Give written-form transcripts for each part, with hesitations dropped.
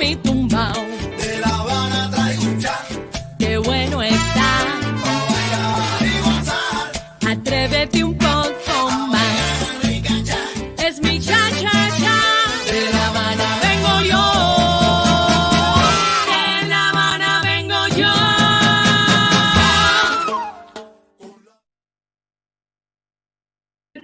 mi tumbao. De La Habana traigo un cha. Qué bueno está. Pa' bailar y gozar. Atrévete un poco más. Rica cha. Es mi cha-cha-cha. De La Habana vengo yo. De La Habana vengo yo.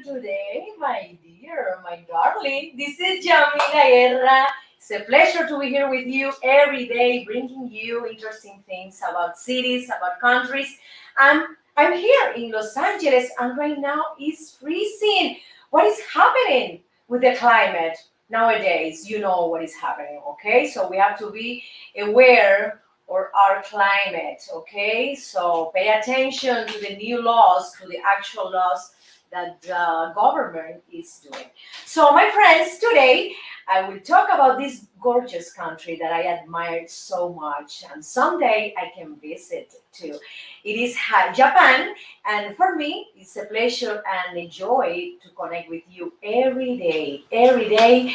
Today, my dear, my darling, this is Yamila Guerra. It's a pleasure to be here with you every day, bringing you interesting things about cities, about countries. I'm here in Los Angeles, and right now it's freezing. What is happening with the climate nowadays? You know what is happening, okay? So we have to be aware of our climate, okay? So pay attention to the new laws, to the actual laws that the government is doing. So my friends, today I will talk about this gorgeous country that I admire so much, and someday I can visit too. It is Japan, and for me it's a pleasure and a joy to connect with you every day,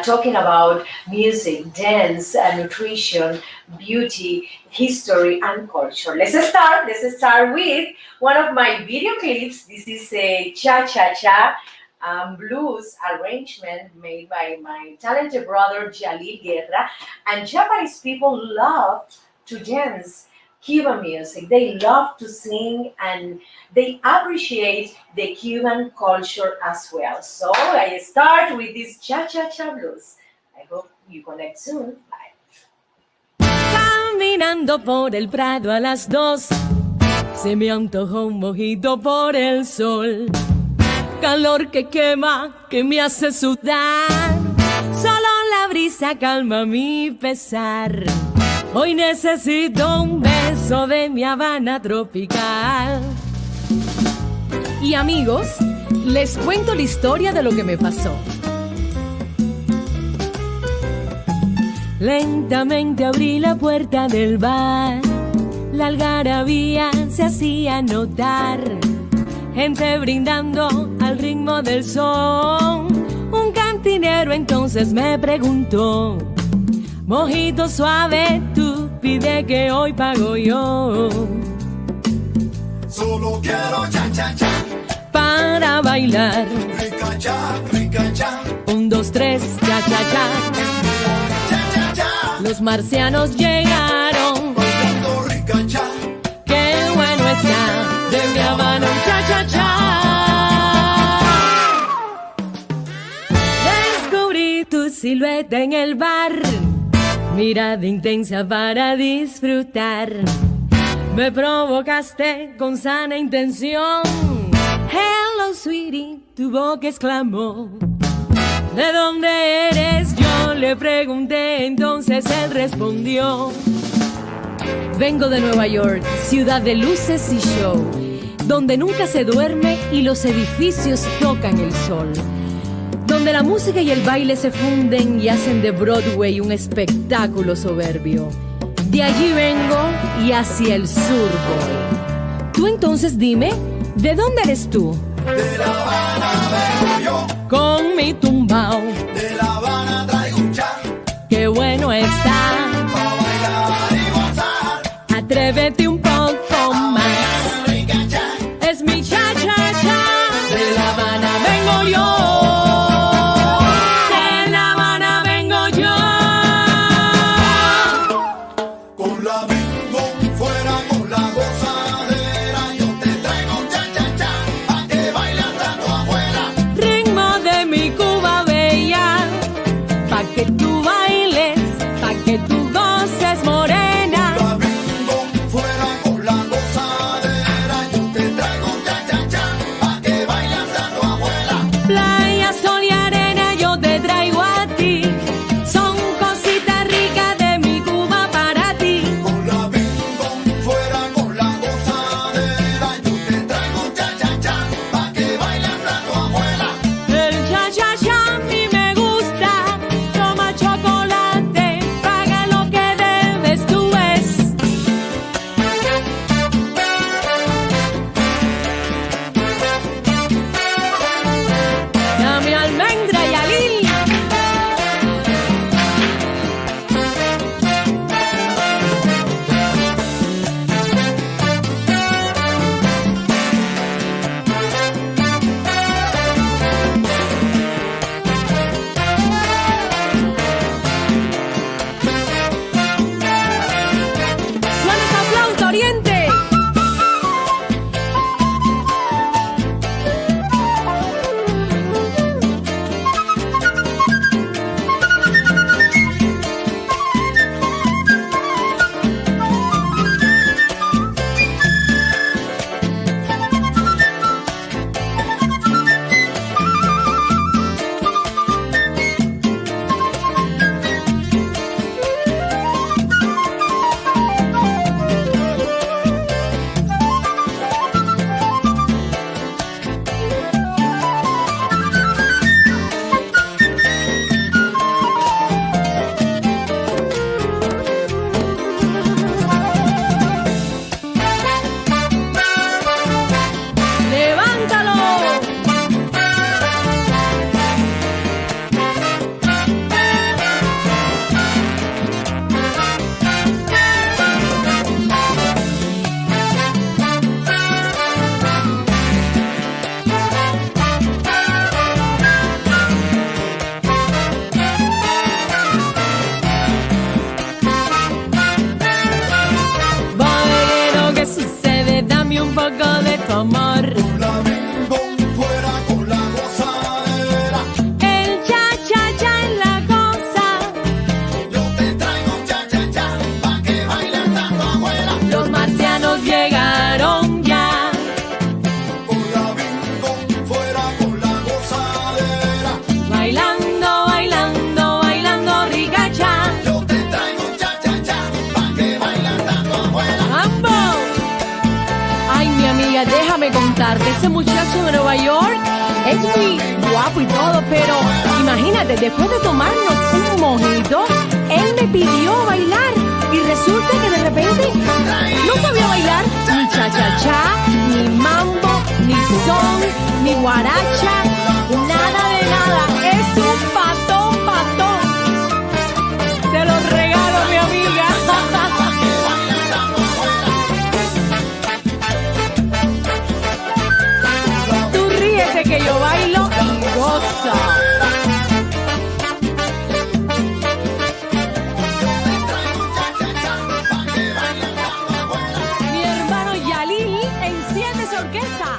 talking about music, dance, nutrition, beauty, history, and culture. Let's start with one of my video clips. This is a cha-cha-cha blues arrangement made by my talented brother Yamila Guerra. And Japanese people love to dance Cuban music. They love to sing, and they appreciate the Cuban culture as well. So I start with this cha-cha-cha blues. I hope you connect soon. Bye. Caminando por el Prado a las 2, se me antojó un mojito por el sol. Calor que quema, que me hace sudar. Solo la brisa calma mi pesar. Hoy necesito un beso de mi Habana tropical. Y amigos, les cuento la historia de lo que me pasó. Lentamente abrí la puerta del bar. La algarabía se hacía notar. Gente brindando al ritmo del son. Un cantinero entonces me preguntó: mojito suave, tú pide que hoy pago yo. Solo quiero cha cha cha. Para bailar. Rica cha, rica cha. 1, 2, 3, cha cha cha. Cha cha cha. Los marcianos llegaron. Bailando rica cha. Qué bueno está. De mi Habana un cha cha cha. Descubrí tu silueta en el bar. Mirada intensa para disfrutar. Me provocaste con sana intención. Hello, sweetie, tu boca exclamó. ¿De dónde eres? Yo le pregunté, entonces él respondió: vengo de Nueva York, ciudad de luces y show, donde nunca se duerme y los edificios tocan el sol. Donde la música y el baile se funden y hacen de Broadway un espectáculo soberbio. De allí vengo y hacia el sur voy. Tú entonces dime, ¿de dónde eres tú? De La Habana vengo yo. Con mi tumbao. De La Habana traigo un cha. Qué bueno está. Pa' bailar y gozar. Atrévete un poco más. Rica cha. Es mi cha-cha-cha. De La Habana vengo yo. De La Habana vengo yo. Con la bingo fuera con la gozadera. Yo te traigo un cha cha cha. Pa' que bailes hasta tu abuela. Ritmo de mi Cuba bella. Pa' que tú bailes, pa' que tú goces, morena. La bingo fuera con la gozadera. Yo te traigo un cha cha cha. Pa' que bailes hasta tu abuela. Playa, sol y arena yo te traigo a ti. Son cositas ricas de mi Cuba para ti. Con la bingo fuera con la gozadera. Yo te traigo un cha cha cha. Pa' que bailes hasta tu abuela. El cha-cha-cha a mí me gusta. Toma chocolate, págalo contarte, ese muchacho de Nueva York es muy guapo y todo, pero imagínate, después de tomarnos un mojito, él me pidió bailar y resulta que de repente no sabía bailar ni cha-cha-cha, ni mambo, ni son, ni guaracha, nada de nada. Es un patón, patón. Te lo regalo, mi amiga. Tú ríete que yo bailo y gozo. Mi hermano Yalil enciende esa orquesta.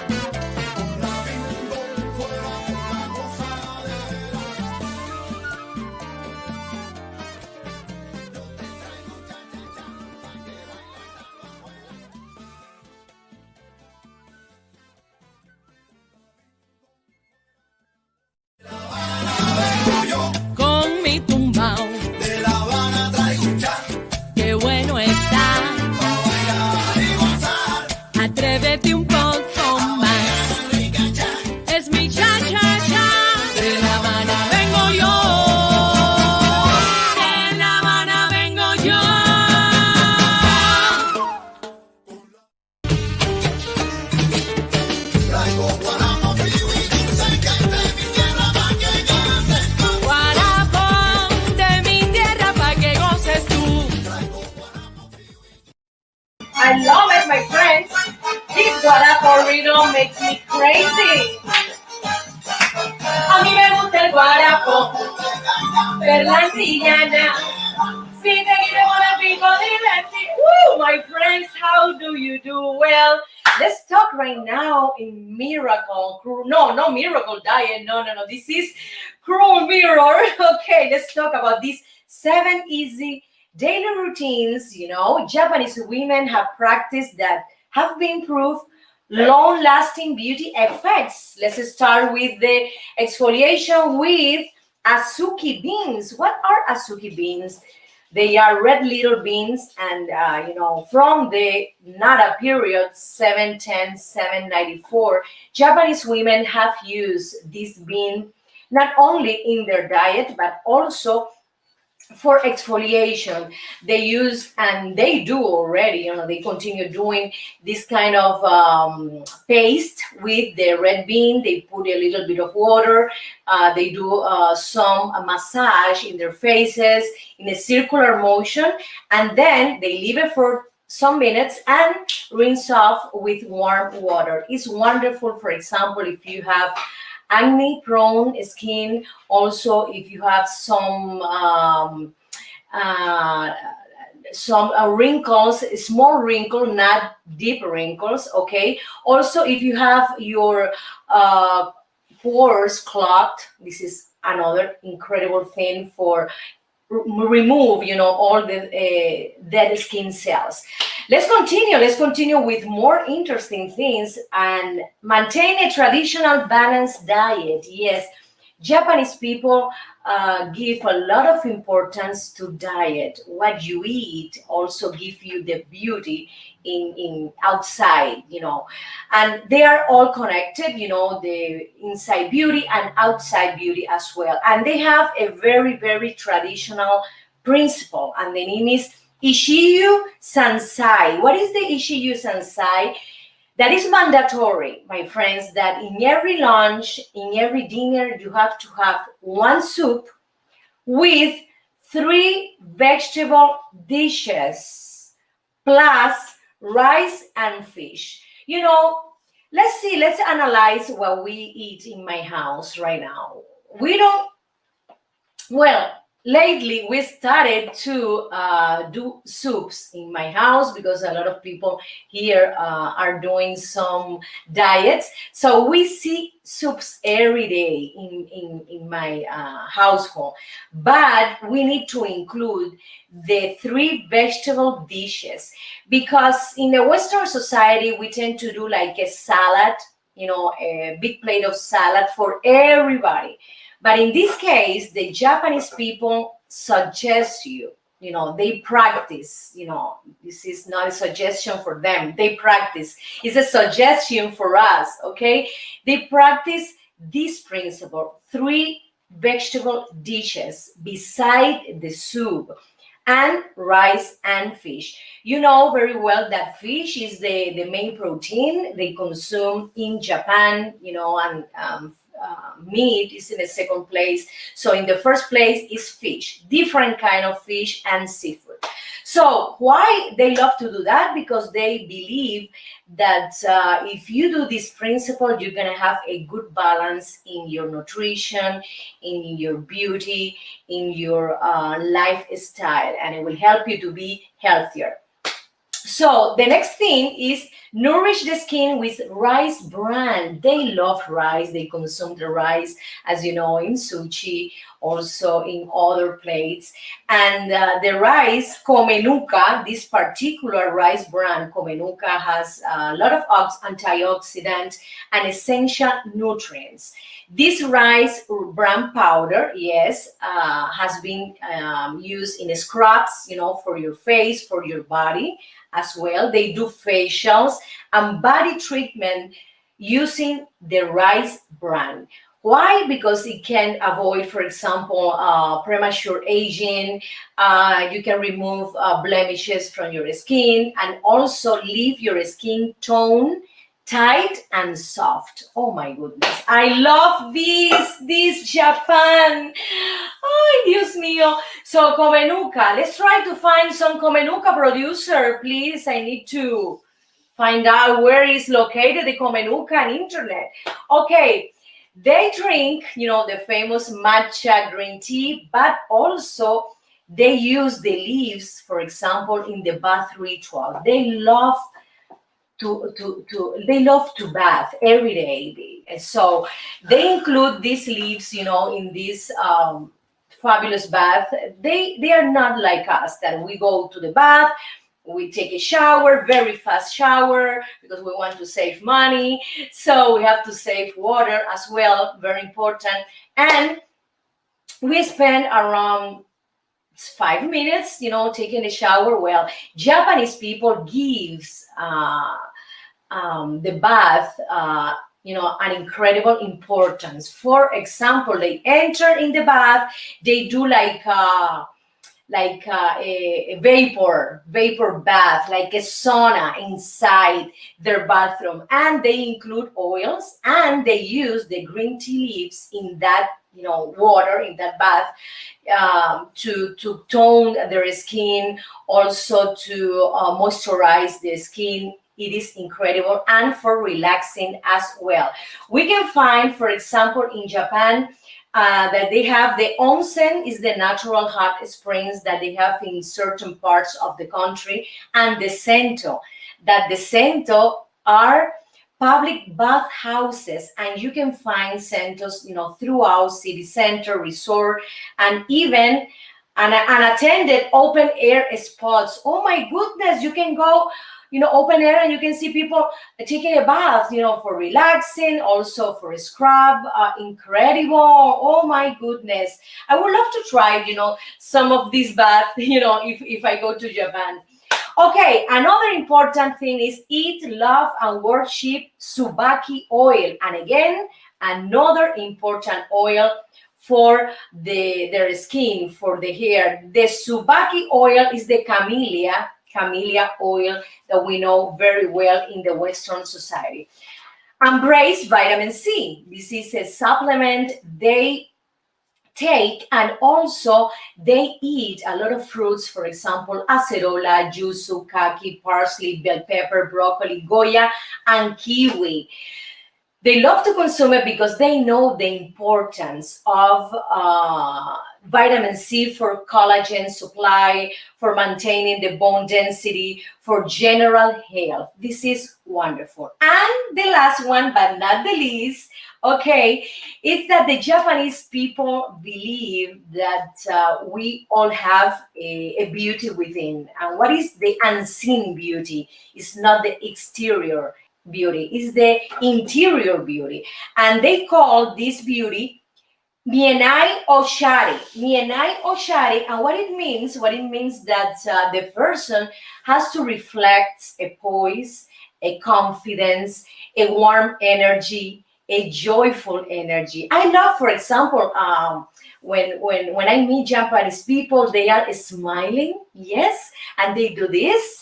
Con mi tumbao, De La Habana traigo un cha, qué bueno está. pa' bailar y gozar. Atrévete un poco más. Rica cha, Es mi cha-cha-cha. De La Habana vengo yo. De La Habana vengo yo. traigo guaramo frío y dulce que es de mi tierra pa' que goces tú. Guarapo de mi tierra pa' que goces tú. I love it, my friends. This guarapo rhythm makes me crazy. A mí me gusta el guarapo, per la antillana. Si te queremos la pico divertir. Woo, my friends, how do you do? Well, let's talk right now in miracle. No miracle diet. No. This is cruel mirror. Okay, let's talk about these 7 easy daily routines, Japanese women have practiced that have been proved long-lasting beauty effects. Let's start with the exfoliation with azuki beans. What are azuki beans? They are red little beans, and from the Nara period 710 794, Japanese women have used this bean not only in their diet but also for exfoliation. They use, and they do already, they continue doing this kind of paste with the red bean. They put a little bit of water. They do some massage in their faces in a circular motion, and then they leave it for some minutes and rinse off with warm water. It's wonderful, for example, if you have acne prone skin, also if you have some wrinkles, small wrinkle, not deep wrinkles, okay? Also, if you have your pores clogged, this is another incredible thing for remove, all the dead skin cells. Let's continue with more interesting things and maintain a traditional balanced diet. Yes, Japanese people give a lot of importance to diet. What you eat also give you the beauty in outside, and they are all connected, the inside beauty and outside beauty as well. And they have a very, very traditional principle, and the name is Ishiyu Sansai. What is the Ishiyu Sansai? That is mandatory, my friends, that in every lunch, in every dinner, you have to have 1 soup with 3 vegetable dishes, plus rice and fish. Let's analyze what we eat in my house right now. Lately, we started to do soups in my house because a lot of people here are doing some diets. So we see soups every day in my household. But we need to include the 3 vegetable dishes, because in the Western society, we tend to do like a salad, a big plate of salad for everybody. But in this case, the Japanese people suggest you, they practice. This is not a suggestion for them. They practice. It's a suggestion for us, okay? They practice this principle: 3 vegetable dishes beside the soup, and rice and fish. You know very well that fish is the main protein they consume in Japan, and meat is in the second place. So in the first place is fish, different kind of fish and seafood. So why they love to do that? Because they believe that if you do this principle, you're going to have a good balance in your nutrition, in your beauty, in your lifestyle, and it will help you to be healthier. So the next thing is nourish the skin with rice bran. They love rice. They consume the rice, as you know, in sushi, also in other plates. And the rice, Comenuca, this particular rice bran, Comenuca, has a lot of antioxidants and essential nutrients. This rice bran powder, yes, has been used in scrubs, for your face, for your body as well. They do facials and body treatment using the rice bran. Why? Because it can avoid, for example, premature aging. You can remove blemishes from your skin and also leave your skin tone tight and soft. Oh my goodness, I love this Japan. Ay, Dios mío. So Comenuca, let's try to find some Comenuca producer, please. I need to find out where is located the Comenuca on internet. Okay, they drink, the famous matcha green tea, but also they use the leaves, for example, in the bath ritual. They love to bath every day. So they include these leaves, in this fabulous bath. They are not like us, that we go to the bath, we take a shower, very fast shower, because we want to save money. So we have to save water as well, very important. And we spend around 5 minutes, taking a shower. Well, Japanese people gives the bath, an incredible importance. For example, they enter in the bath, they do like a vapor bath, like a sauna inside their bathroom, and they include oils, and they use the green tea leaves in that water, in that bath, to tone their skin, also to moisturize the skin. It is incredible, and for relaxing as well. We can find, for example, in Japan, that they have the onsen, is the natural hot springs that they have in certain parts of the country, and the sento, that the sento are public bath houses, and you can find sentos, throughout city center, resort, and even unattended open air spots. Oh my goodness, you can go open air, and you can see people taking a bath, for relaxing, also for a scrub. Incredible. Oh my goodness. I would love to try, some of these baths, if I go to Japan. Okay, another important thing is eat, love, and worship Tsubaki oil. And again, another important oil for their skin, for the hair. The Tsubaki oil is the camellia oil that we know very well in the Western society. Embrace vitamin C. This is a supplement they take, and also they eat a lot of fruits, for example, acerola, yuzu, kaki, parsley, bell pepper, broccoli, goya, and kiwi. They love to consume it because they know the importance of vitamin C for collagen supply, for maintaining the bone density, for general health. This is wonderful. And the last one, but not the least, okay, is that the Japanese people believe that we all have a beauty within. And what is the unseen beauty? It's not the exterior beauty, is the interior beauty, and they call this beauty Mienai Oshari. Mienai Oshari. And what it means that the person has to reflect a poise, a confidence, a warm energy, a joyful energy. I love, for example, when I meet Japanese people, they are smiling, yes, and they do this.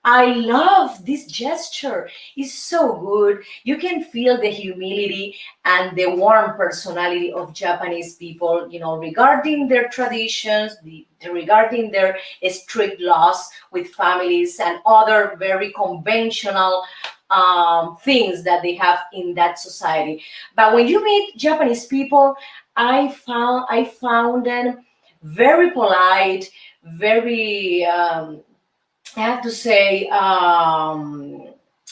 I love this gesture. It's so good. You can feel the humility and the warm personality of Japanese people, regarding their traditions, regarding their strict laws with families and other very conventional things that they have in that society. But when you meet Japanese people, I found them very polite, very I have to say,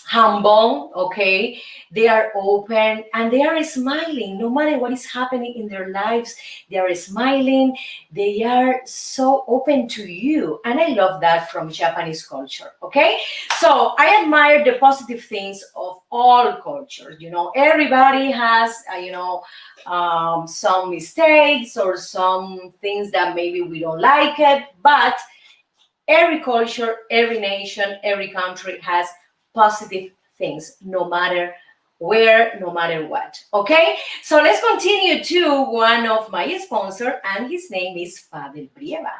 humble, okay? They are open and they are smiling no matter what is happening in their lives. They are smiling. They are so open to you. And I love that from Japanese culture, okay? So I admire the positive things of all cultures. Everybody has, some mistakes or some things that maybe we don't like it, but every culture, every nation, every country has positive things, no matter where, no matter what. Okay, so let's continue to one of my sponsors, and his name is Fadel Brieva.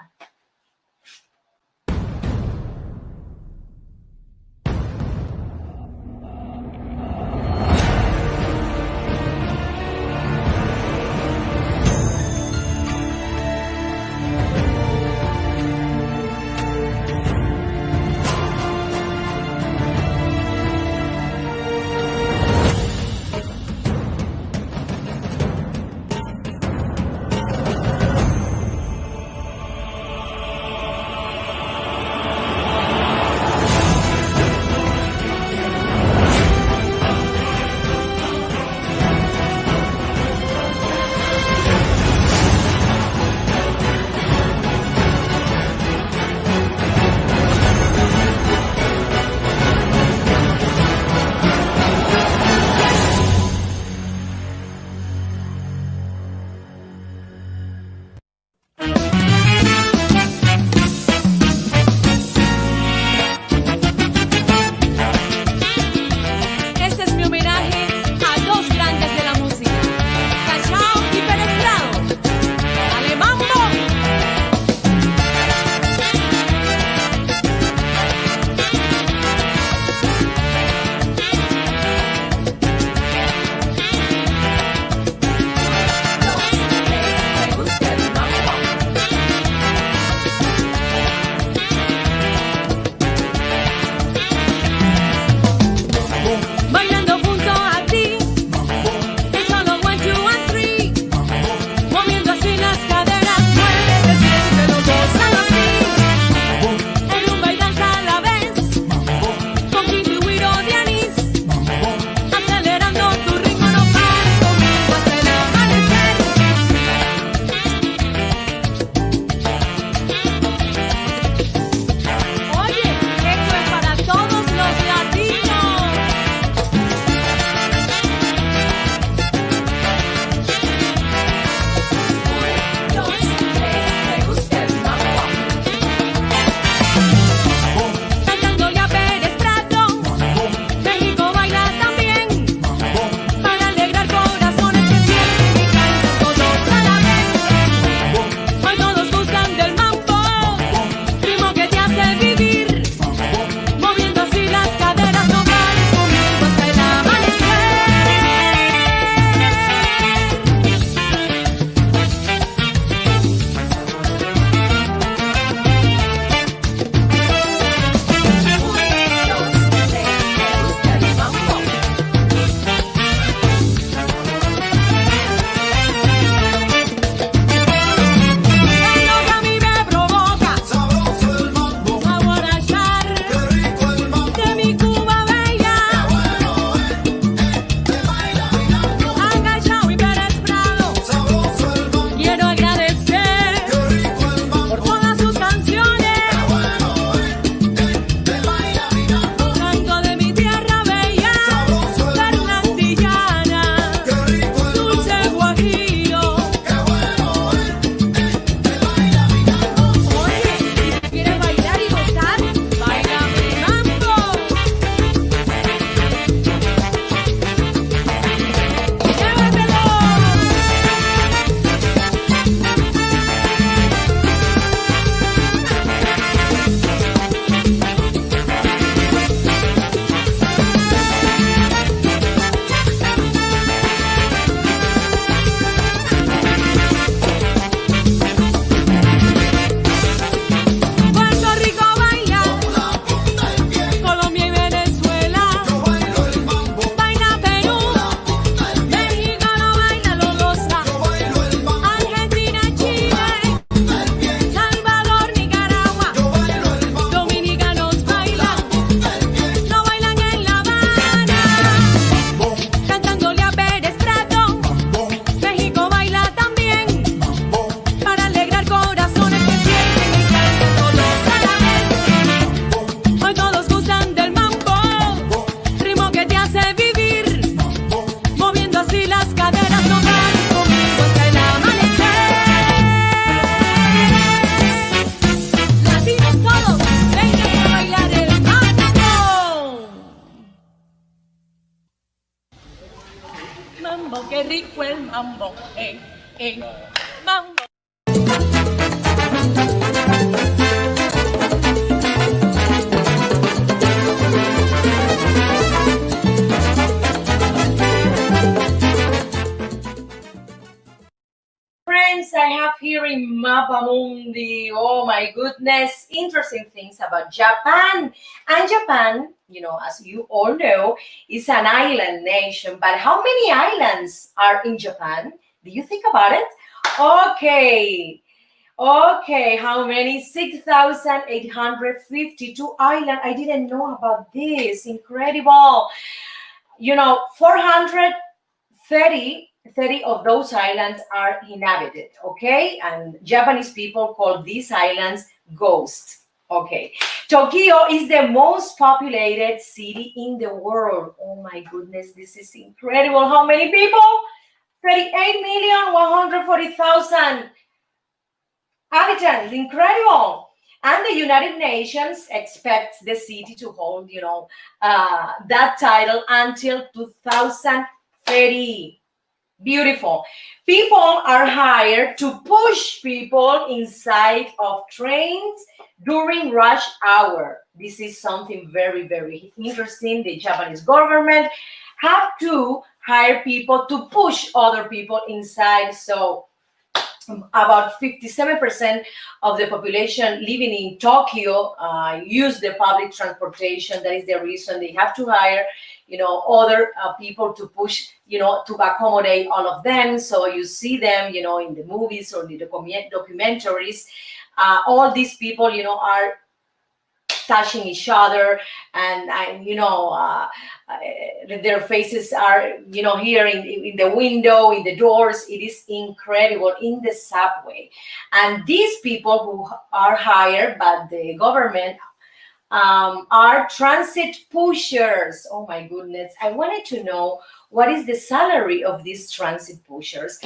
rico el mambo, mambo. Friends, I have here in Mapamundi, oh my goodness, interesting things about Japan. And Japan, as you all know, is an island nation. But how many islands are in Japan? Do you think about it? Okay. Okay, how many? 6,852 islands. I didn't know about this. Incredible. 430 of those islands are inhabited, okay? And Japanese people call these islands ghosts, okay? Tokyo is the most populated city in the world. Oh my goodness, this is incredible. How many people? 38,140,000 habitants. Incredible. And the United Nations expects the city to hold, that title until 2030. Beautiful. People are hired to push people inside of trains during rush hour. This is something very, very interesting. The Japanese government have to hire people to push other people inside. So about 57% of the population living in Tokyo use the public transportation. That is the reason they have to hire, other people to push, to accommodate all of them. So you see them, in the movies or the documentaries. All these people, are touching each other, and their faces are here in the window, in the doors. It is incredible. In the subway, and these people who are hired by the government are transit pushers. Oh my goodness, I wanted to know what is the salary of these transit pushers.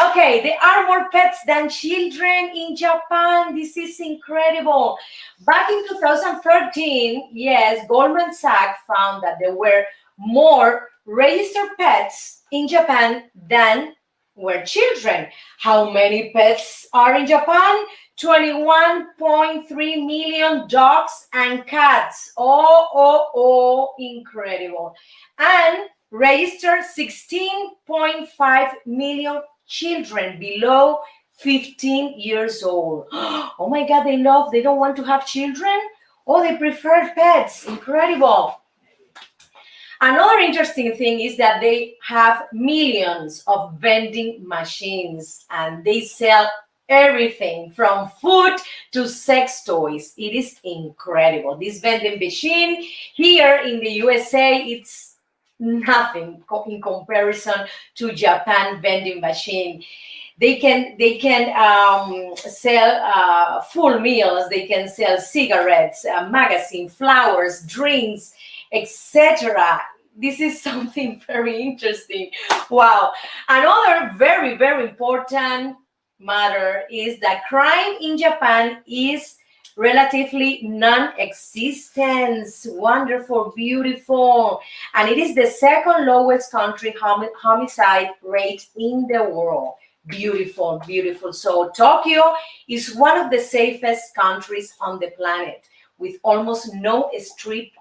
Okay, there are more pets than children in Japan. This is incredible. Back in 2013, yes, Goldman Sachs found that there were more registered pets in Japan than were children. How many pets are in Japan? 21.3 million dogs and cats. Oh, incredible. And registered 16.5 million children below 15 years old. Oh my God, they don't want to have children? Oh, they prefer pets. Incredible. Another interesting thing is that they have millions of vending machines, and they sell everything from food to sex toys. It is incredible. This vending machine here in the USA, it's nothing in comparison to Japan vending machine. They can sell full meals. They can sell cigarettes, magazine, flowers, drinks, etc. This is something very interesting. Wow. Another very, very important matter is that crime in Japan is relatively non-existent. Wonderful, beautiful. And it is the second lowest country homicide rate in the world. Beautiful, beautiful. So Tokyo is one of the safest countries on the planet, with almost no street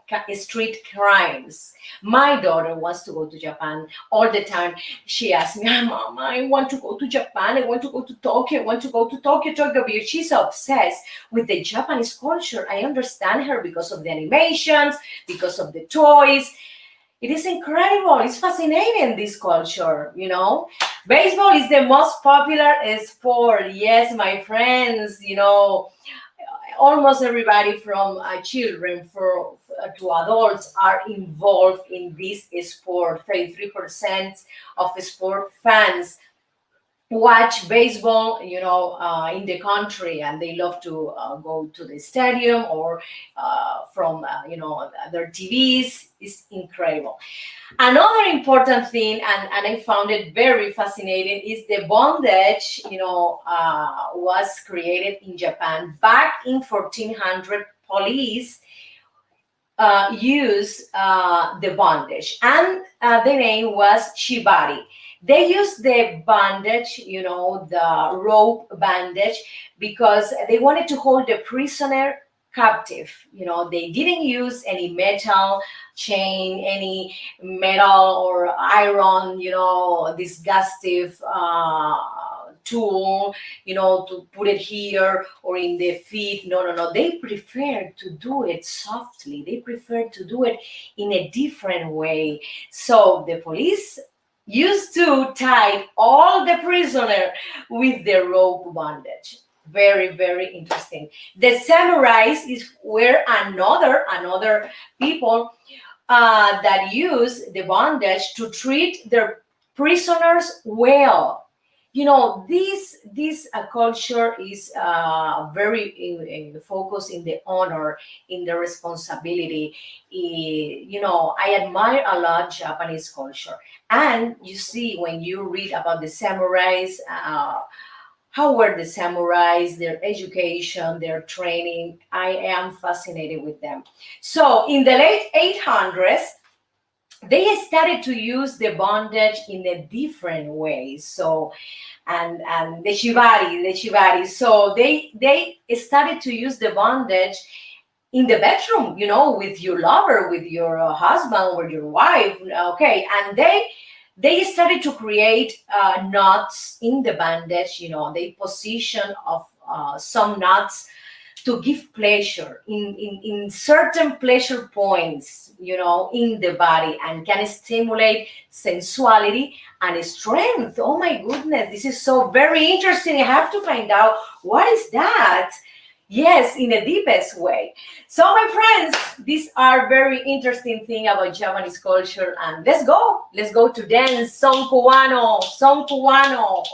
crimes. My daughter wants to go to Japan all the time. She asks me, Mama, I want to go to Japan. I want to go to Tokyo. I want to go to Tokyo. She's obsessed with the Japanese culture. I understand her because of the animations, because of the toys. It is incredible. It's fascinating, this culture, Baseball is the most popular sport. Yes, my friends, almost everybody from children to adults are involved in this sport. 33% of sport fans watch baseball, in the country, and they love to go to the stadium or from, their TVs. It's incredible. Another important thing, and I found it very fascinating, is the bondage, was created in Japan back in 1400. Police use the bondage, and the name was shibari. They use the bandage, the rope bandage, because they wanted to hold the prisoner captive. They didn't use any metal chain, any metal or iron, disgustive tool, to put it here or in the feet. No, no, no. They prefer to do it softly. They prefer to do it in a different way. So the police used to tie all the prisoner with the rope bandage. Very, very interesting. The samurais were another people that use the bondage to treat their prisoners well. This culture is very focused in the honor, in the responsibility. I admire a lot Japanese culture. And you see, when you read about the samurais, how were the samurais, their education, their training, I am fascinated with them. So in the late 800s, they started to use the bondage in a different way. So, and the shibari. So they started to use the bondage in the bedroom, with your lover, with your husband, with your wife. Okay, and they started to create knots in the bandage. They position of some knots to give pleasure in certain pleasure points, in the body, and can stimulate sensuality and strength. Oh my goodness, this is so very interesting. I have to find out what is that. Yes, in the deepest way. So my friends, these are very interesting thing about Japanese culture. And let's go to dance. Son cubano.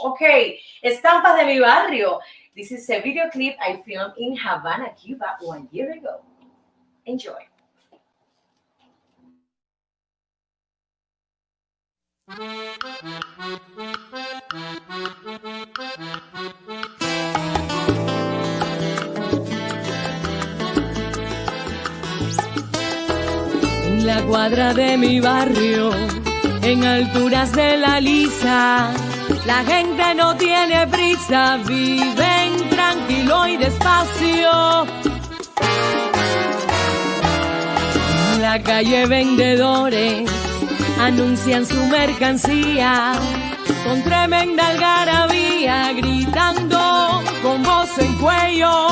Okay, estampas de mi barrio. This is a video clip I filmed in Havana, Cuba 1 year ago. Enjoy. En la cuadra de mi barrio, en alturas de la Lisa, la gente no tiene prisa, viven tranquilo y despacio. En la calle vendedores anuncian su mercancía con tremenda algarabía, gritando con voz en cuello,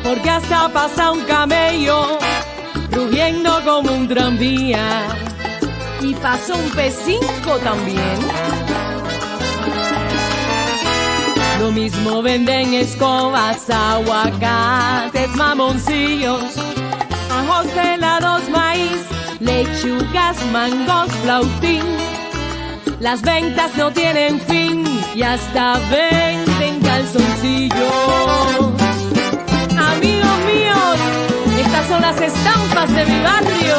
porque hasta pasa un camello rugiendo como un tranvía, y pasó un P5 también. Lo mismo venden escobas, aguacates, mamoncillos, ajos pelados, maíz, lechugas, mangos, flautín. Las ventas no tienen fin y hasta venden calzoncillos. Amigos míos, estas son las estampas de mi barrio.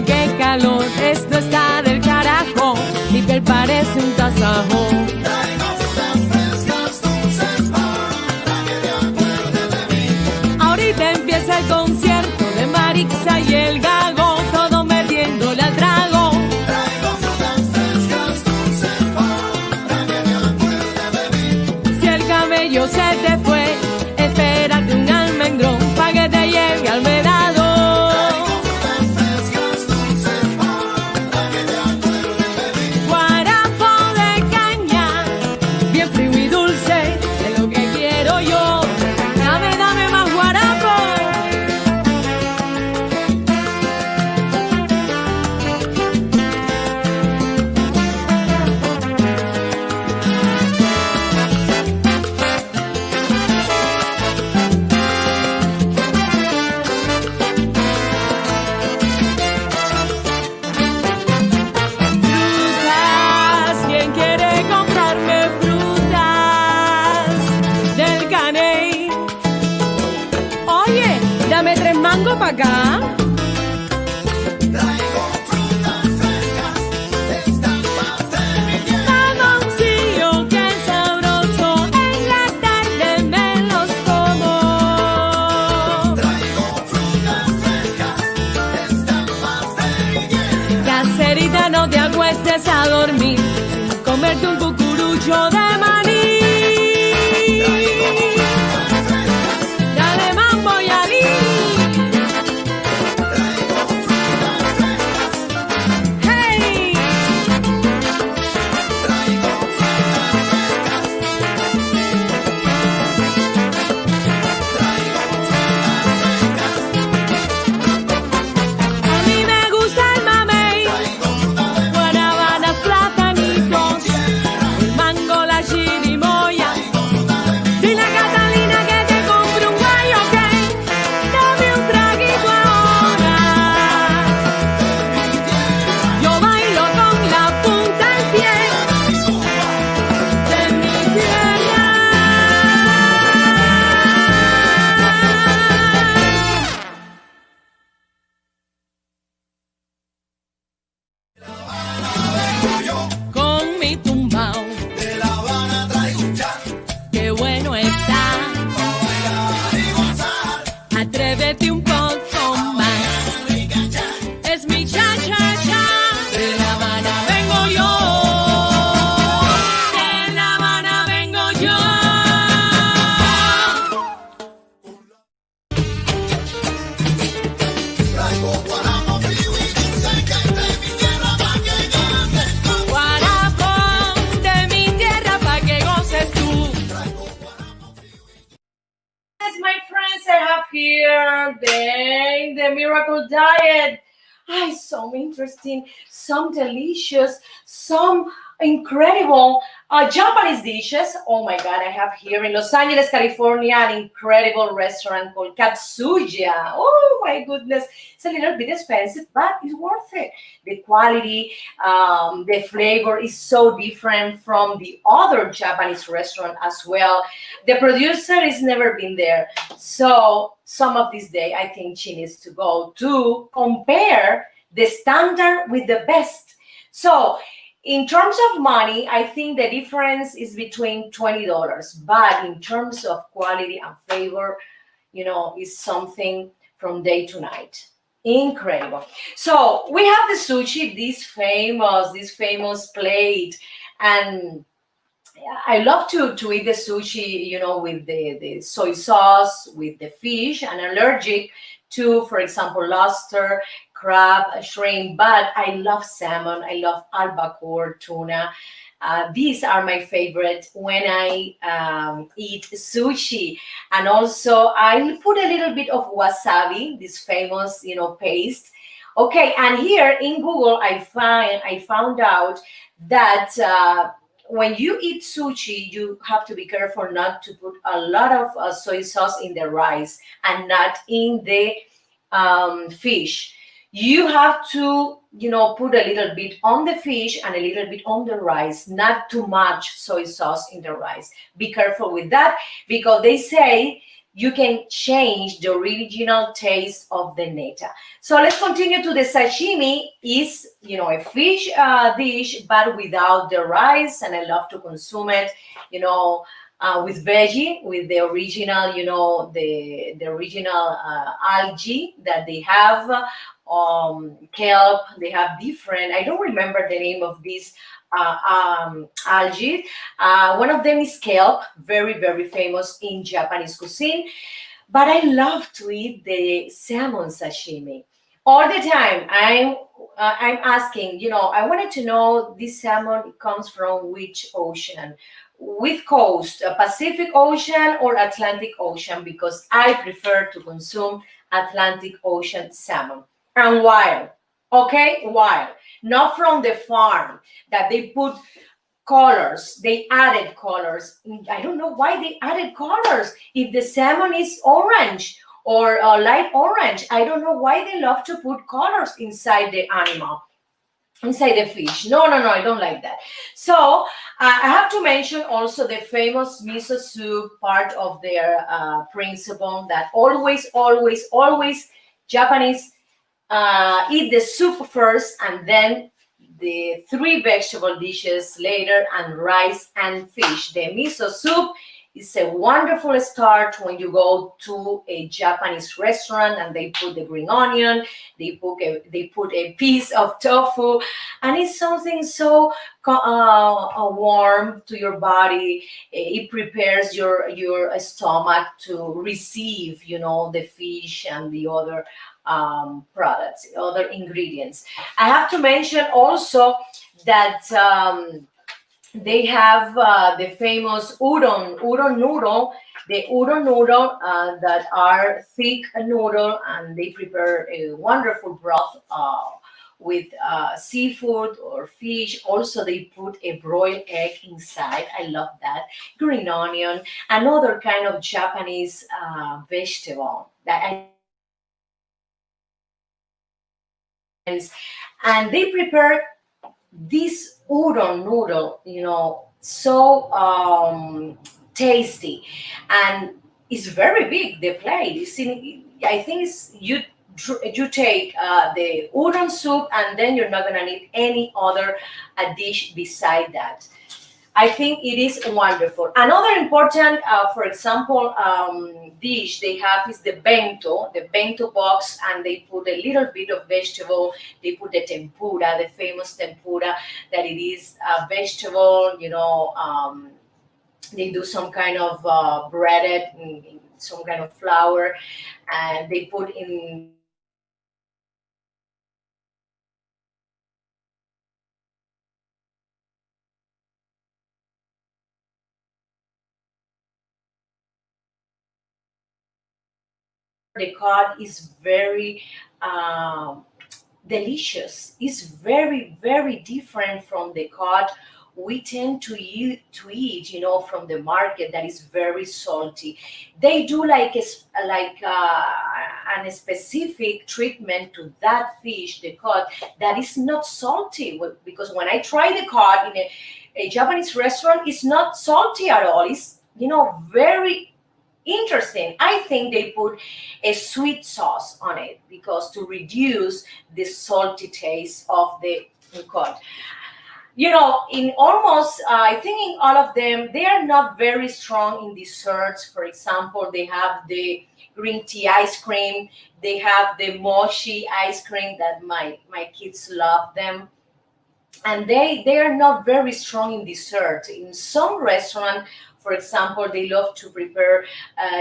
Qué calor, esto está del carajo, mi piel parece un tasajo. Traigo frutas frescas, dulces para que te acuerdes de mí. Ahorita empieza el concierto de Marixa y el Gago, todo metiéndole al trago. Traigo frutas frescas, dulces para que te acuerdes de mí. Si el camello se te fue, espérate un almendrón pa' que te lleve al vedado. Mango para acá. Traigo frutas frescas, estampas de mi tierra. Mamoncillo, qué sabroso, en la tarde me acuestes a dormir sin comerte un cucurucho de maní. Dale mambo y alí. Hey. A mí me gusta el mamey, guanábanas, platanitos, el mango, la chirimoya. Dile a Catalina que te compre un gallo, ok. Dame un traguito ahora. Yo bailo con la punta del pie de mi tierra. Con mi tumbao, De La Habana traigo un chat qué bueno está. para bailar y gozar. Atrévete un poco más. Es mi cha-cha-cha. De La Habana vengo yo. De La Habana vengo yo. Traigo guaramo, frío y dulce que es de mi tierra pa' que goces tú. Guarapo de mi tierra pa' que goces tú. Yes, my friends, I have here the miracle diet. Ah, so interesting, some delicious, some incredible Japanese dishes. Oh my God, I have here in Los Angeles, California, an incredible restaurant called Katsuya. Oh my goodness, it's a little bit expensive, but it's worth it. The quality, the flavor is so different from the other Japanese restaurant as well. The producer has never been there, so some of this day I think she needs to go to compare the standard with the best. So in terms of money, I think the difference is between $20, but in terms of quality and flavor, is something from day to night. Incredible. So we have the sushi, this famous plate, and I love to eat the sushi, with the soy sauce, with the fish. I'm allergic to, for example, lobster, crab, shrimp, but I love salmon. I love albacore, tuna. These are my favorite when I eat sushi. And also I put a little bit of wasabi, this famous, paste. Okay, and here in Google, I found out that when you eat sushi, you have to be careful not to put a lot of soy sauce in the rice and not in the fish. You have to, put a little bit on the fish and a little bit on the rice, not too much soy sauce in the rice. Be careful with that because they say you can change the original taste of the neta. So let's continue to the sashimi. Is a fish dish, but without the rice, and I love to consume it, with veggie, with the original, the original algae that they have, kelp. They have different. I don't remember the name of these algae. One of them is kelp, very very famous in Japanese cuisine. But I love to eat the salmon sashimi all the time. I'm asking. I wanted to know this salmon comes from which ocean, with coast, Pacific Ocean or Atlantic Ocean, because I prefer to consume Atlantic Ocean salmon. And wild, okay, wild, not from the farm that they put colors, they added colors. I don't know why they added colors. If the salmon is orange or light orange, I don't know why they love to put colors inside the animal, inside the fish. No, I don't like that. So I have to mention also the famous miso soup, part of their principle that always Japanese eat the soup first and then the three vegetable dishes later and rice and fish. The miso soup It's a wonderful start when you go to a Japanese restaurant and they put the green onion, they put a piece of tofu, and it's something so warm to your body. It prepares your stomach to receive, the fish and the other products, other ingredients. I have to mention also that. They have the famous udon noodle, the udon noodle that are thick noodle, and they prepare a wonderful broth with seafood or fish. Also, they put a broiled egg inside. I love that. Green onion, another kind of Japanese vegetable that I and they prepare this udon noodle, so tasty, and it's very big. The plate is in. I think it's you take the udon soup, and then you're not gonna need any other dish beside that. I think it is wonderful. Another important, for example, dish they have is the bento box, and they put a little bit of vegetable. They put the tempura, the famous tempura, that it is a vegetable. They do some kind of breaded, some kind of flour, and they put in the cod is very um, delicious. It's very, very different from the cod we tend to eat, from the market, that is very salty. They do like a specific treatment to that fish, the cod, that is not salty. Because when I try the cod in a Japanese restaurant, it's not salty at all. It's very interesting. I think they put a sweet sauce on it because to reduce the salty taste of the cod. In almost, I think in all of them, they are not very strong in desserts. For example, they have the green tea ice cream. They have the mochi ice cream that my kids love them, and they are not very strong in dessert. In some restaurant, for example, they love to prepare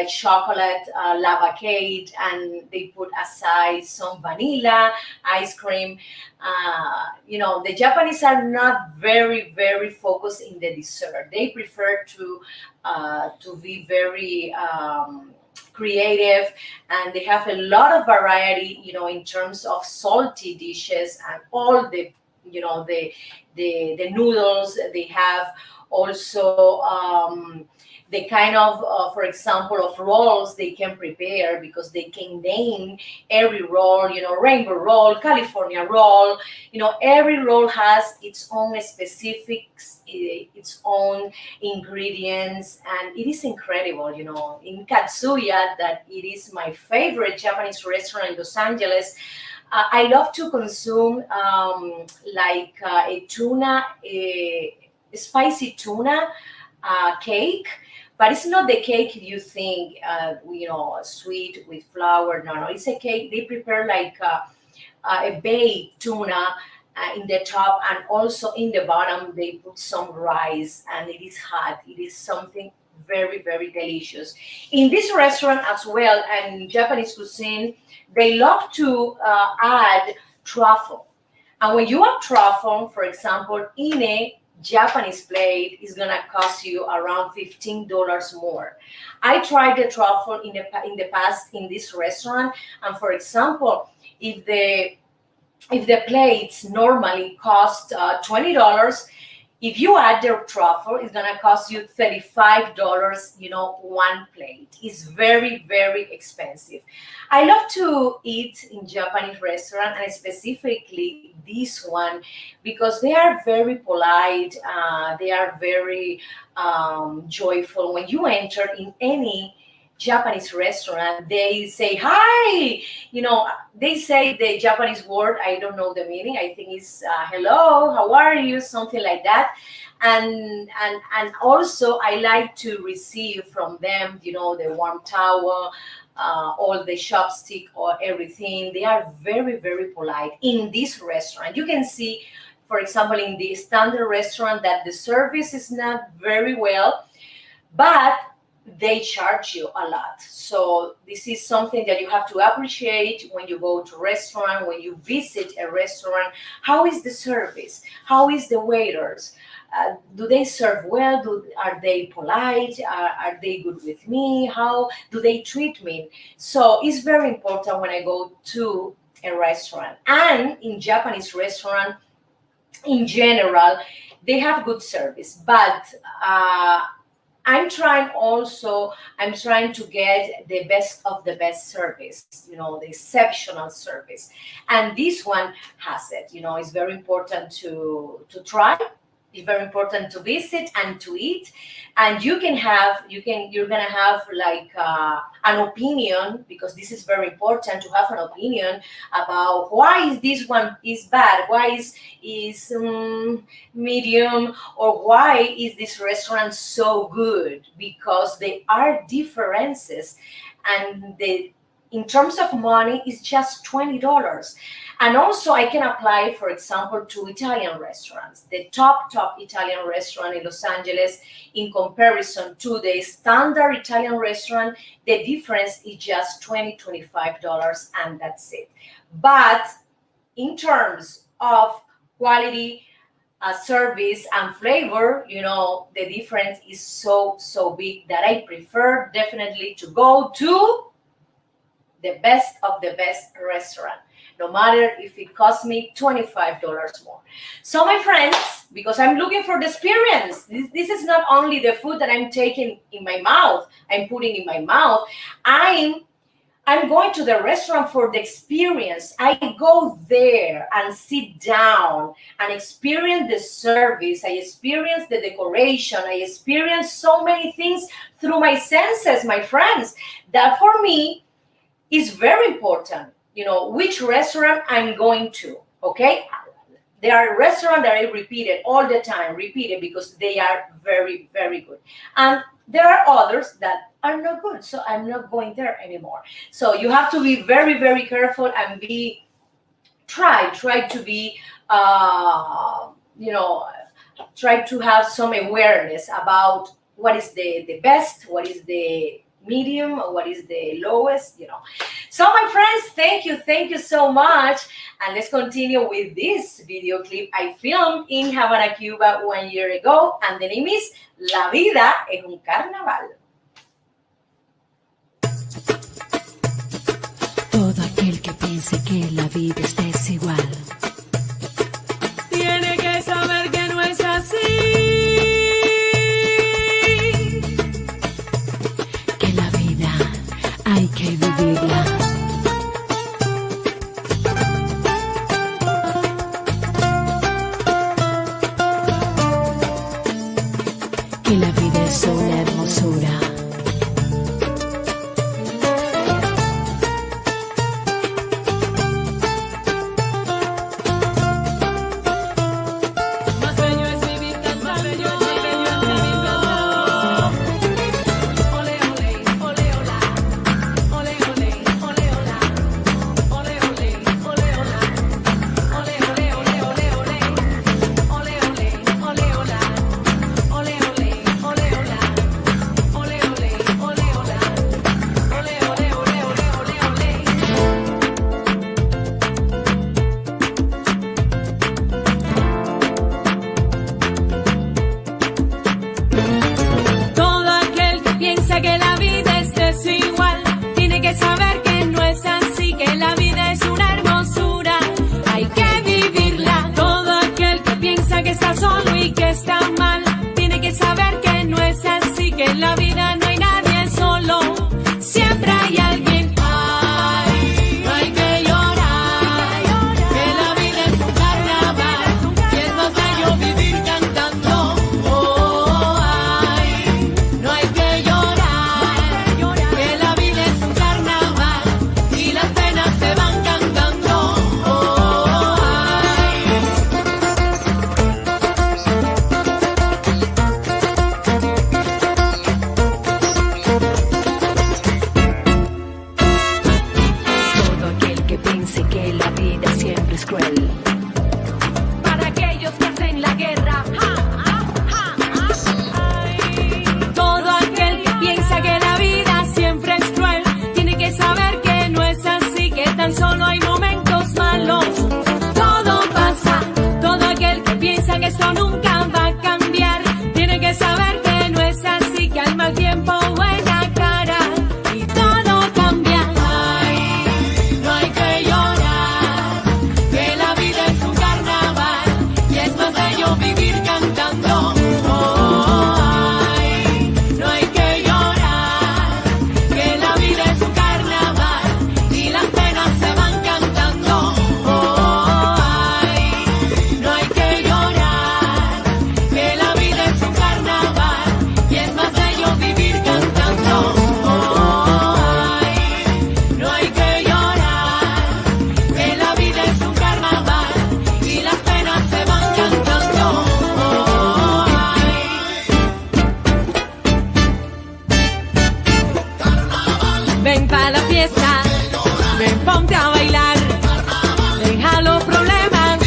chocolate lava cake, and they put aside some vanilla ice cream. The Japanese are not very very focused in the dessert. They prefer to be very creative, and they have a lot of variety, in terms of salty dishes, and all the noodles they have. Also, the kind of, for example, of rolls they can prepare, because they can name every roll, rainbow roll, California roll. Every roll has its own specifics, its own ingredients, and it is incredible. In Katsuya, that it is my favorite Japanese restaurant in Los Angeles. I love to consume like a tuna, a spicy tuna cake, but it's not the cake you think, sweet with flour. No, no, it's a cake they prepare like a baked tuna. In the top, and also in the bottom they put some rice, and it is hot. It is something very very delicious. In this restaurant as well, and in Japanese cuisine, they love to add truffle. And when you add truffle, for example, in a Japanese plate, is gonna cost you around $15 more. I tried the truffle in the past in this restaurant, and for example, if the plates normally cost $20, if you add the truffle, it's gonna cost you $35. One plate. It's very very expensive. I love to eat in Japanese restaurant, and specifically this one, because they are very polite. They are very joyful. When you enter in any Japanese restaurant, they say hi. They say the Japanese word. I don't know the meaning. I think it's hello, how are you, something like that. And also I like to receive from them, the warm towel, all the chopstick or everything. They are very, very polite in this restaurant. You can see, for example, in the standard restaurant, that the service is not very well, but they charge you a lot. So this is something that you have to appreciate when you go to a restaurant, when you visit a restaurant. How is the service? How is the waiters? Do they serve well? Are they polite? Are they good with me? How do they treat me? So it's very important when I go to a restaurant. And in Japanese restaurant, in general, they have good service, but I'm trying to get the best of the best service, the exceptional service. And this one has it. It's very important to try. It's very important to visit and to eat. And you're gonna have like an opinion, because this is very important to have an opinion about why is this one is bad, why is medium, or why is this restaurant so good, because there are differences. And in terms of money, it's just $20. And also I can apply, for example, to Italian restaurants. The top Italian restaurant in Los Angeles, in comparison to the standard Italian restaurant, the difference is just $25, and that's it. But in terms of quality, service and flavor, the difference is so big that I prefer definitely to go to the best of the best restaurant, no matter if it costs me $25 more. So my friends, because I'm looking for the experience, this is not only the food that I'm taking in my mouth, I'm putting in my mouth, I'm going to the restaurant for the experience. I go there and sit down and experience the service. I experience the decoration. I experience so many things through my senses, my friends. That for me is very important. Which restaurant I'm going to, okay? There are restaurants that I repeated all the time, because they are very, very good. And there are others that are not good, so I'm not going there anymore. So you have to be very, very careful and try to be, try to have some awareness about what is the best, what is the medium, what is the lowest. So my friends, thank you so much, and let's continue with this video clip I filmed in Havana, Cuba 1 year ago, and the name is La vida es un carnaval. Todo aquel que piense que la vida es desigual tiene que saber que no es así. Hay que vivirla. Que la vida es una hermosura. Más bello es vivir tan más bello es vivir Ole, ole, ole, hola. Ole, ole, ole, hola. Ole, ole, ole, hola. Ole, ole, ole, ole, ole. Ole, ole, ole, hola. Ole, ole, ole, hola. Ole, ole, esto nunca va a cambiar. Tiene que saber que no es así, que al mal tiempo buena cara y todo cambia. Ay, no hay que llorar, que la vida es un carnaval y es más bello vivir cantando. Ay, no hay que llorar, que la vida es un carnaval y las penas se van cantando. Ay, no hay que llorar, que la vida es un carnaval y es más bello vivir cantando. Ay, no hay que llorar, que la vida es un carnaval y las penas se van cantando. Ven pa' la fiesta, ven ponte a bailar, deja los problemas,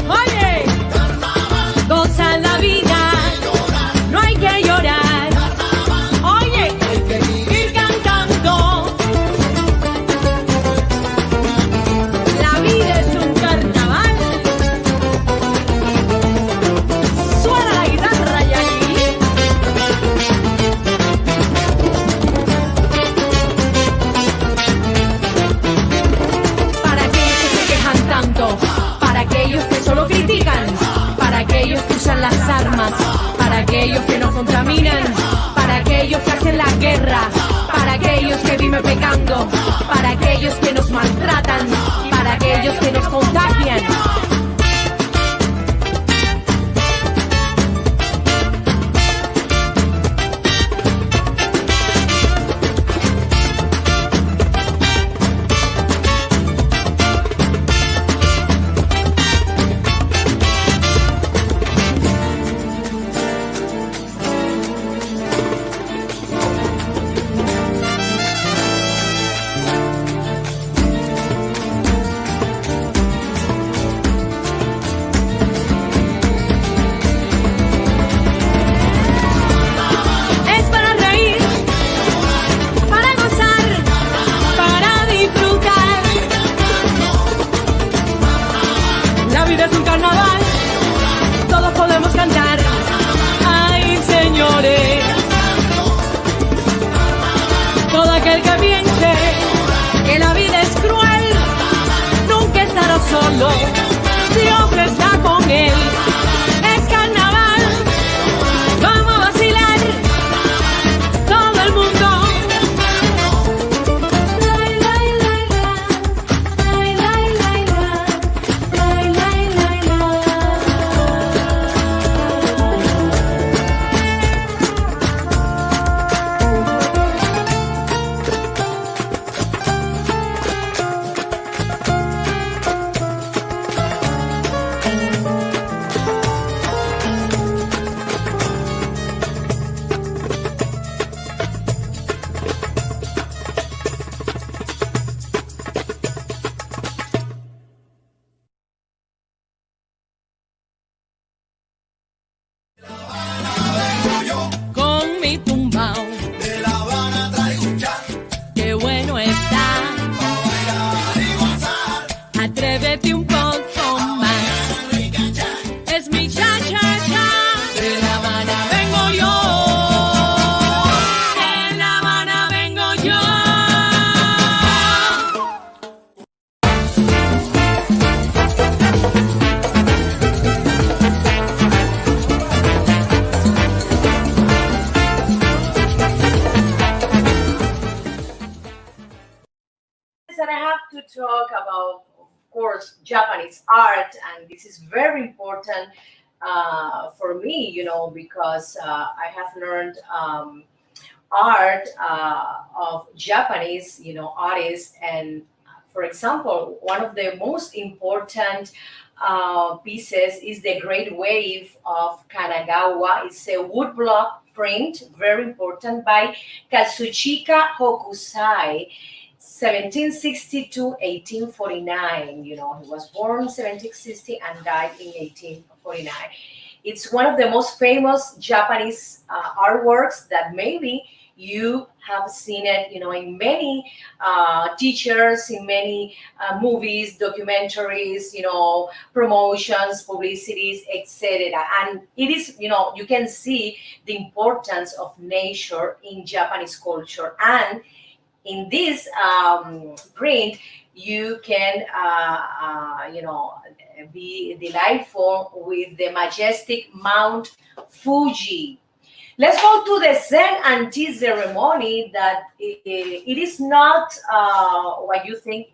oye, goza la vida, no hay que llorar, oye, hay que vivir cantando. La vida es un carnaval, suena la guitarra y aquí. Para aquellos que se quejan tanto, para aquellos que solo critican, para aquellos que usan las armas, para aquellos que nos contaminan, para aquellos que hacen la guerra, para aquellos que viven pecando, para aquellos que nos maltratan, para aquellos que nos contagian. Es para reír, para gozar, para disfrutar. La vida es un carnaval, todos podemos cantar. Ay, señores, todo aquel que piense que la vida es cruel, nunca estará solo, Dios está con él. Es carnaval, vamos a vacilar, todo el mundo. Con mi tumbao, De La Habana traigo un chat, qué bueno está. pa' bailar y gozar. Atrévete un poco más. Rica chat, Es mi cha-cha-cha. De La Habana vengo yo. De La Habana vengo yo. That I have to talk about, of course, Japanese art, and this is very important for me, because I have learned art of Japanese, artists, and for example, one of the most important pieces is the Great Wave of Kanagawa. It's a woodblock print, very important, by Katsuchika Hokusai. 1760 to 1849. He was born 1760 and died in 1849. It's one of the most famous Japanese artworks that maybe You have seen it, in many teachers, in many movies, documentaries, promotions, publicities, etc. And it is, you can see the importance of nature in Japanese culture. And in this print, you can, be delightful with the majestic Mount Fuji. Let's go to the Zen and tea ceremony. That it is not what you think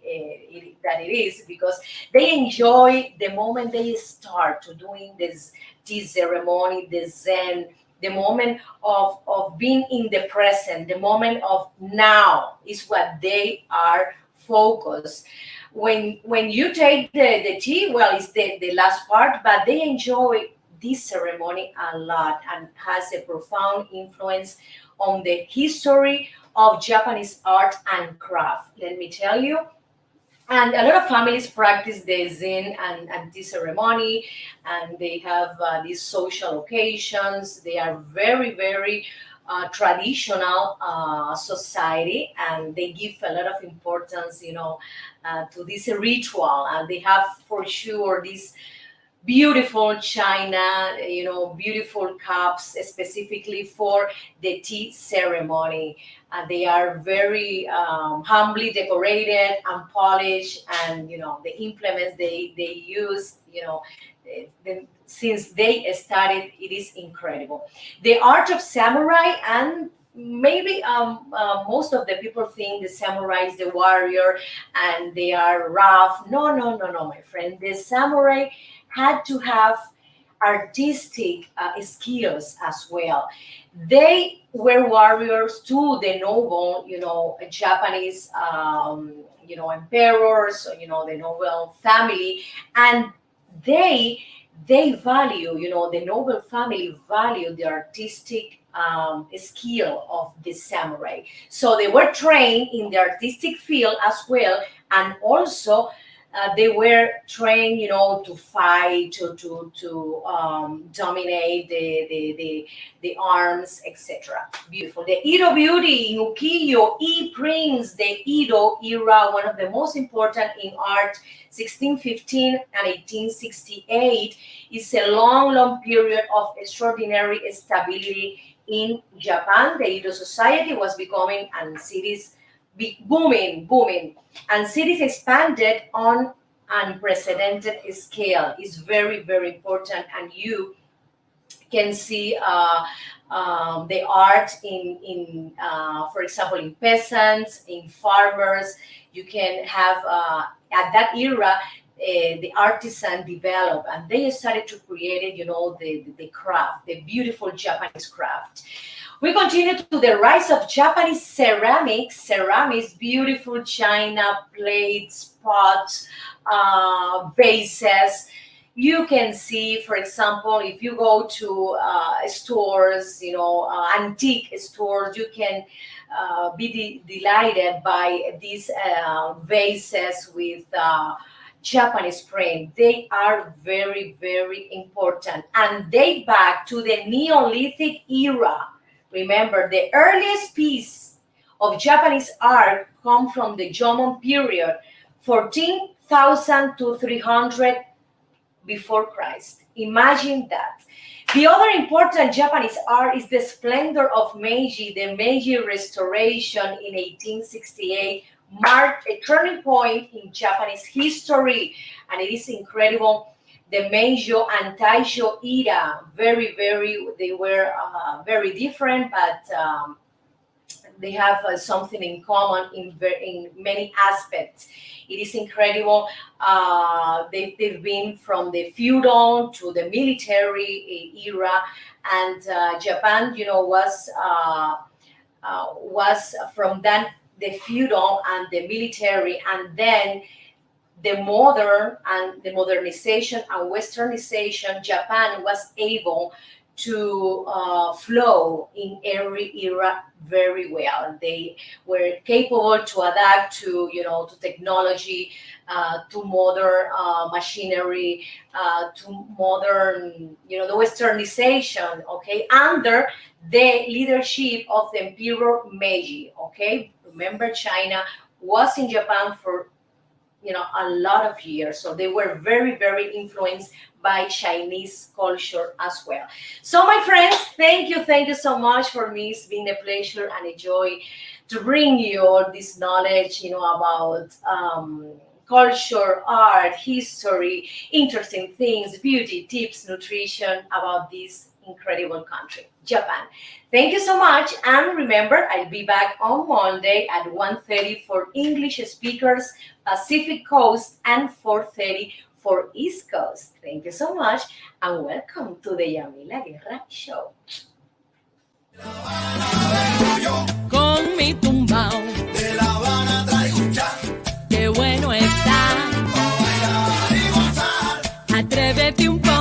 that it is, because they enjoy the moment they start to doing this tea ceremony, the Zen, the moment of being in the present, the moment of now is what they are focused. When you take the tea, well, it's the last part, but they enjoy this ceremony a lot and has a profound influence on the history of Japanese art and craft. Let me tell you. And a lot of families practice the Zen and tea ceremony, and they have these social occasions. They are very, very traditional society, and they give a lot of importance, to this ritual. And they have for sure this beautiful china, beautiful cups specifically for the tea ceremony. They are very humbly decorated and polished, and the implements they use, since they started, it is incredible. The art of samurai, and maybe most of the people think the samurai is the warrior and they are rough. No, no, no, no, my friend. The samurai had to have artistic skills as well. They were warriors to the noble, Japanese, emperors, the noble family, and they they value, the noble family value the artistic skill of the samurai. So they were trained in the artistic field as well, and also they were trained, to fight, to dominate the arms, etc. Beautiful. The Edo beauty in ukiyo, e-prints, the Edo era, one of the most important in art, 1615 and 1868, is a long, long period of extraordinary stability in Japan. The Edo society was becoming, and cities booming, and cities expanded on unprecedented scale. Is very, very important, and you can see the art in for example, in peasants, in farmers. You can have at that era. The artisan developed, and they started to create it, the craft, the beautiful Japanese craft. We continue to the rise of Japanese ceramics. Ceramics, beautiful china, plates, pots, vases. You can see, for example, if you go to stores, antique stores, you can be delighted by these vases with Japanese print. They are very, very important, and date back to the Neolithic era. Remember, the earliest piece of Japanese art come from the Jomon period, 14,000 to 300 before Christ. Imagine that. The other important Japanese art is the splendor of Meiji. The Meiji Restoration in 1868 marked a turning point in Japanese history, and it is incredible. The Meiji and Taisho era, they were very different, but they have something in common in many aspects. It is incredible. They've been from the feudal to the military era, and Japan, was from that, the feudal and the military, and then the modernization and westernization. Japan was able to flow in every era very well. They were capable to adapt to, to technology, to modern machinery, to modern, the westernization, okay, under the leadership of the Emperor Meiji, okay. Remember, China was in Japan for a lot of years, so they were very, very influenced by Chinese culture as well. So my friends, thank you so much. For me, it's been a pleasure and a joy to bring you all this knowledge, about culture, art, history, interesting things, beauty, tips, nutrition about this incredible country, Japan. Thank you so much. And remember, I'll be back on Monday at 1:30 for English speakers, Pacific Coast, and 4:30 for East Coast. Thank you so much, and welcome to the Yamila Guerra Show. Con mi tumbao, De La Habana traigo un cha, qué bueno está. pa' bailar y gozar. Atrévete un poco.